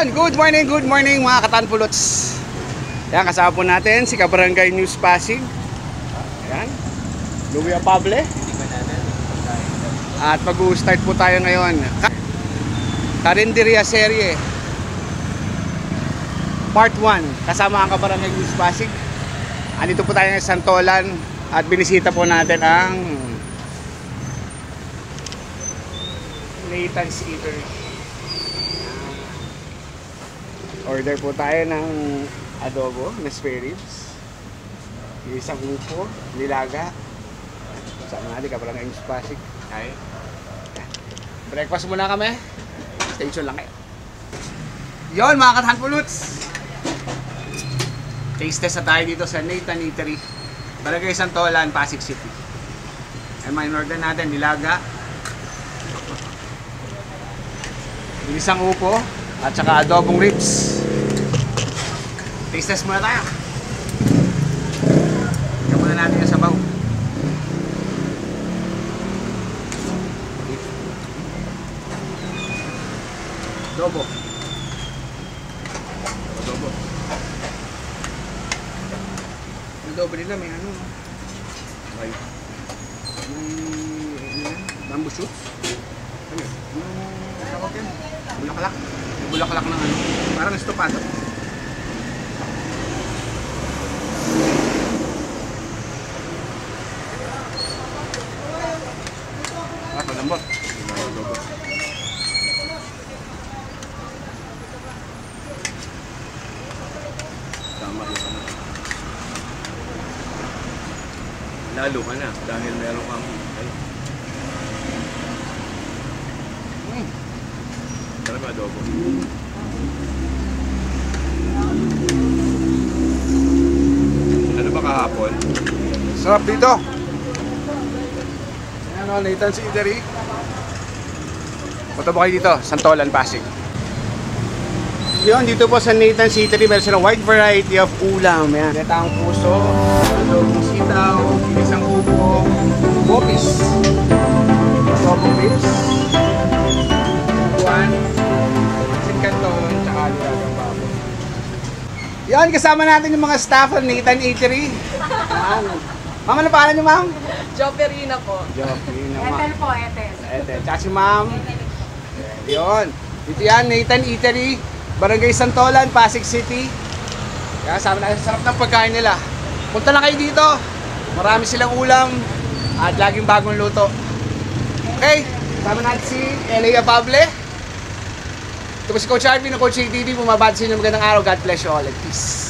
Yon, good morning mga katanpulots. Yan, kasama po natin si Kabarangay News Pasig. Yan, Louie Apable. At mag-start po tayo ngayon Karinderya Serye Part 1, kasama ang Kabarangay News Pasig. Andito po tayo sa Santolan at binisita po natin ang Nathan's Eatery. Order po tayo ng adobo na spare ribs, isang upo, nilaga. Sama natin Kabarangay News Pasig. Ay, breakfast muna kami. Stay tuned lang kayo. Yon mga katanpulots, taste test na tayo dito sa Nathan's Eatery, Barangay Santolan, Pasig City. Ay, may order natin nilaga, isang upo, at saka adobong ribs. Taste test muna tayo. Tignan muna natin yung sabaw. Adobo. Adobo nila may ano, may bamboo shoots. Ano yun? Yung tawag yan? Bulaklak. Yung bulaklak ng ano, parang estopado. Malambot. Tama yung ano. Lalo ka na dahil meron kang sarap adobo. Ano ba kahapon? Sarap dito. Ano, Nathan's Eatery. Punta po kayo dito, Santolan, Pasig. Yun, dito po sa Nathan's Eatery, meron silang wide variety of ulam. Yan, netang puso, adobong sitaw, isang upo, bopis, adobong ribs, buwan, sinkanton, tsaka nilagang baboy. Yan, kasama natin yung mga staff ng Nathan's Eatery. Yan. Ma'am, ano pangalan niyo, ma'am? Joperina po. Joperina, ma'am. Ethel po, Ethel. Ethel. Tsaka si ma'am. Yun. Dito yan, Nathan's Eatery, Barangay Santolan, Pasig City. Kaya sabi na, sarap ng pagkain nila. Punta lang kayo dito. Marami silang ulam at laging bagong luto. Okay, sama natin si Louie Apable. Ito po si Coach Arvin ng Coach ATV. Bumabati sa inyo, magandang araw. God bless you all and peace.